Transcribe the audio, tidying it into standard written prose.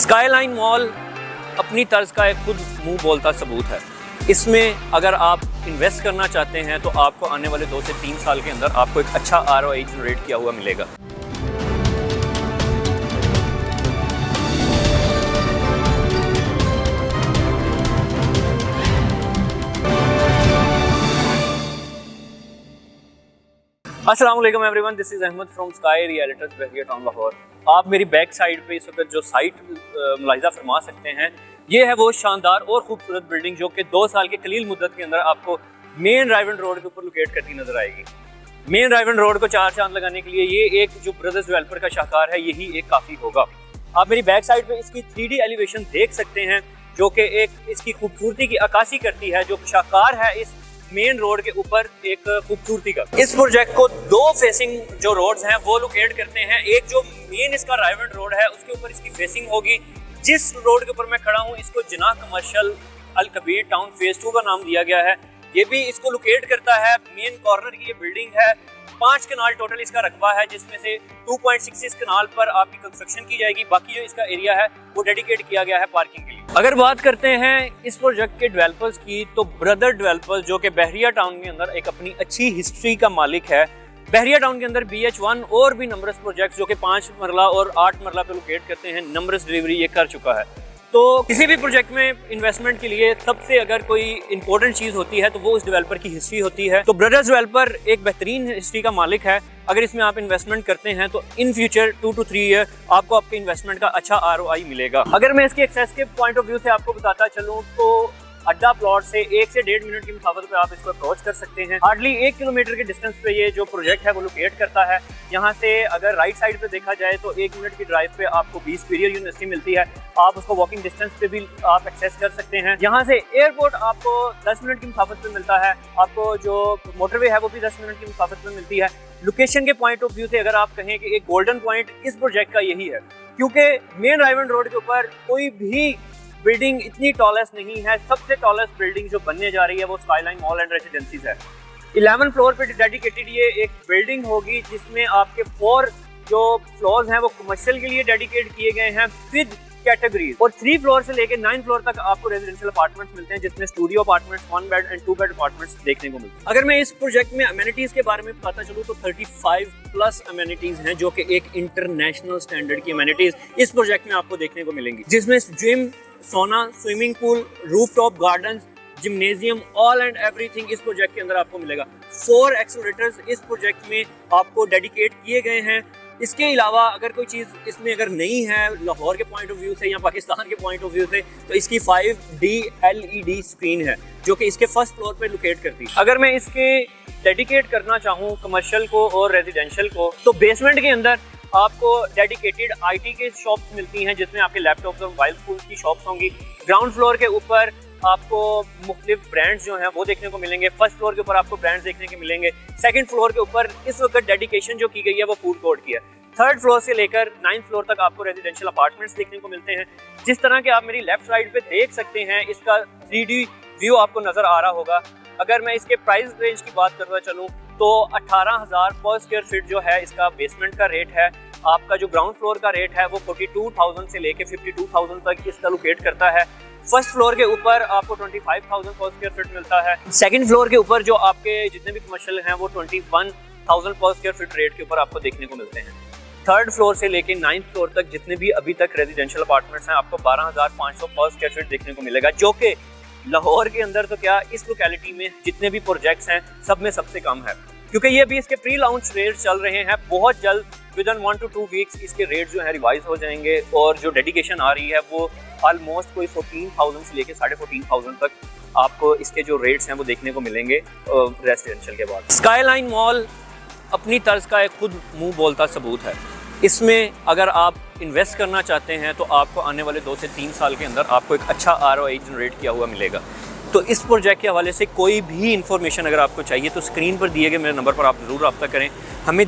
Skyline mall अपनी तर्ज का एक खुद मुंह बोलता सबूत है। इसमें अगर आप इन्वेस्ट करना चाहते हैं तो आपको आने वाले 2 से 3 साल के अंदर आपको एक अच्छा ROI जनरेट किया हुआ मिलेगा। अस्सलाम वालेकुम everyone, this is Ahmed from Sky Realtors Bahria Town Lahore. आप मेरी बैक साइड पे इस वक्त जो साइट मुलाहिजा फरमा सकते हैं, ये है वो शानदार और खूबसूरत बिल्डिंग जो कि 2 साल के कलील मुद्दत के अंदर आपको मेन रायवन रोड के ऊपर लोकेट करती नजर आएगी। मेन रायवन रोड को 4 चांद लगाने के लिए ये एक जो ब्रदर्स डेवलपर का शाहकार है, यही एक काफ़ी होगा। आप मेरी बैक साइड पे इसकी 3D एलिवेशन देख सकते हैं जो कि एक इसकी खूबसूरती की अक्कासी करती है, जो शाहकार है इस मेन रोड के ऊपर एक खूबसूरती का। इस प्रोजेक्ट को 2 फेसिंग जो रोड्स हैं वो लोकेट करते हैं। एक जो मेन इसका रायवन रोड है उसके ऊपर इसकी फेसिंग होगी। जिस रोड के ऊपर मैं खड़ा हूँ इसको जिना कमर्शियल अल कबीर टाउन फेज 2 का नाम दिया गया है। ये भी इसको लोकेट करता है। मेन कॉर्नर की ये बिल्डिंग है। 5 कनाल टोटल इसका रकबा है, जिसमें से 2.66 कनाल पर आपकी कंस्ट्रक्शन की जाएगी। बाकी जो इसका एरिया है वो डेडिकेट किया गया है पार्किंग के लिए। अगर बात करते हैं इस प्रोजेक्ट के डेवलपर्स की, तो ब्रदर डेवलपर्स जो कि बहरिया टाउन के अंदर एक अपनी अच्छी हिस्ट्री का मालिक है। बहरिया टाउन के अंदर BH1 और भी नंबरस प्रोजेक्ट्स जो कि 5 मरला और 8 मरला पे लोकेट करते हैं, नंबरस डिलीवरी ये कर चुका है। तो किसी भी प्रोजेक्ट में इन्वेस्टमेंट के लिए सबसे अगर कोई इंपॉर्टेंट चीज़ होती है तो वो उस डेवलपर की हिस्ट्री होती है। तो ब्रदर्स डेवलपर एक बेहतरीन हिस्ट्री का मालिक है। अगर इसमें आप इन्वेस्टमेंट करते हैं तो इन फ्यूचर 2 to 3 ईयर आपको आपके इन्वेस्टमेंट का अच्छा ROI मिलेगा। अगर मैं इसकी एक्सेस के पॉइंट ऑफ व्यू से आपको बताता चलूँ तो अड्डा प्लॉट से 1 से 1.5 मिनट की मुसाफत पे आप इसको अप्रोच कर सकते हैं। हार्डली 1 किलोमीटर के डिस्टेंस पे ये जो प्रोजेक्ट है वो लोकेट करता है। यहाँ से अगर राइट साइड पे देखा जाए तो 1 मिनट की ड्राइव पे आपको 20 पीरियड यूनिवर्सिटी मिलती है। आप उसको वॉकिंग डिस्टेंस पे भी आप एक्सेस कर सकते हैं। यहाँ से एयरपोर्ट आपको 10 मिनट की मुसाफत पे मिलता है। आपको जो मोटरवे है वो भी 10 मिनट की मुसाफत पे मिलती है। लोकेशन के पॉइंट ऑफ व्यू से अगर आप कहें कि एक गोल्डन पॉइंट इस प्रोजेक्ट का यही है, क्योंकि मेन रायवन रोड के ऊपर कोई भी बिल्डिंग इतनी टॉलेस्ट नहीं है। सबसे टॉलेस्ट बिल्डिंग जो बनने जा रही है वो स्काईलाइन मॉल एंड रेजिडेंसीज है। 11 फ्लोर पे डेडिकेटेड ये एक बिल्डिंग होगी, जिसमें आपके 4 जो फ्लोर्स हैं वो कमर्शियल के लिए डेडिकेट किए गए हैं विद कैटेगरीज। और 3 फ्लोर से लेकर 9 फ्लोर तक आपको रेजिडेंशियल अपार्टमेंट्स मिलते हैं, जिसमें studio apartments, 1 bed and 2 bed apartments देखने को मिलते हैं। अगर मैं इस प्रोजेक्ट में अमेनिटीज के बारे में बताता चलूँ तो 35+ अमेनिटीज हैं जो कि एक इंटरनेशनल स्टैंडर्ड की अमेनिटीज इस प्रोजेक्ट में आपको देखने को मिलेंगी, जिसमें जिम, सोना, swimming pool, rooftop gardens, gymnasium, all and everything इस प्रोजेक्ट के अंदर आपको मिलेगा। 4 एक्सेलरेटर्स इस प्रोजेक्ट में आपको डेडिकेट किए गए हैं। इसके अलावा अगर कोई चीज़ इसमें अगर नहीं है लाहौर के पॉइंट ऑफ व्यू से या पाकिस्तान के पॉइंट ऑफ व्यू से, तो इसकी 5D LED स्क्रीन है जो कि इसके फर्स्ट फ्लोर पे लोकेट करती है। अगर मैं इसके डेडिकेट करना चाहूँ कमर्शियल को और रेजिडेंशियल को, तो बेसमेंट के अंदर आपको डेडिकेटेड IT के शॉप्स मिलती हैं, जिसमें आपके लैपटॉप्स और मोबाइल फोन्स की शॉप्स होंगी। ग्राउंड फ्लोर के ऊपर आपको मुख्तलिफ ब्रांड्स जो हैं वो देखने को मिलेंगे। फर्स्ट फ्लोर के ऊपर आपको ब्रांड्स देखने को मिलेंगे। सेकंड फ्लोर के ऊपर इस वक्त डेडिकेशन जो की गई है वो फूड कोर्ट की है। 3rd फ्लोर से लेकर 9th फ्लोर तक आपको रेजिडेंशियल अपार्टमेंट्स देखने को मिलते हैं। जिस तरह के आप मेरी लेफ्ट साइड पे देख सकते हैं, इसका 3D व्यू आपको नजर आ रहा होगा। अगर मैं इसके प्राइस रेंज की बात करता चलूँ तो 18,000 पर स्क्वायर फीट जो है इसका बेसमेंट का रेट है। आपका जो ग्राउंड फ्लोर का रेट है वो 42,000 से लेके 52,000 तक इसका लोकेट करता है। फर्स्ट फ्लोर के ऊपर आपको 25,000 पर स्क्वायर फीट मिलता है। सेकंड फ्लोर के ऊपर जो आपके जितने भी कमर्शियल हैं वो 21,000 पर स्क्वायर फीट रेट के ऊपर आपको देखने को मिलते हैं। 3rd फ्लोर से लेके 9th फ्लोर तक जितने भी अभी तक रेजिडेंशियल अपार्टमेंट्स हैं आपको 12,500 पर स्क्वायर फीट देखने को मिलेगा, जो कि लाहौर के अंदर तो क्या इस लोकेलिटी में जितने भी प्रोजेक्ट्स हैं सब में सबसे कम है। क्योंकि ये भी इसके प्री लॉन्च रेट चल रहे हैं। बहुत जल्द विदिन 1 to 2 वीक्स इसके रेट जो है रिवाइज हो जाएंगे और जो डेडिकेशन आ रही है वो ऑलमोस्ट कोई 14,000 से लेके 14,500 तक आपको इसके जो रेट्स हैं वो देखने को मिलेंगे रेजिडेंशियल के बाद। स्काईलाइन मॉल अपनी तर्ज का एक खुद मुंह बोलता सबूत है। इसमें अगर आप इन्वेस्ट करना चाहते हैं तो आपको आने वाले 2 से 3 साल के अंदर आपको एक अच्छा ROI जनरेट किया हुआ मिलेगा। तो इस प्रोजेक्ट के हवाले से कोई भी इन्फॉर्मेशन अगर आपको चाहिए तो स्क्रीन पर दिए गए मेरे नंबर पर आप ज़रूर रब्ता करें। हमें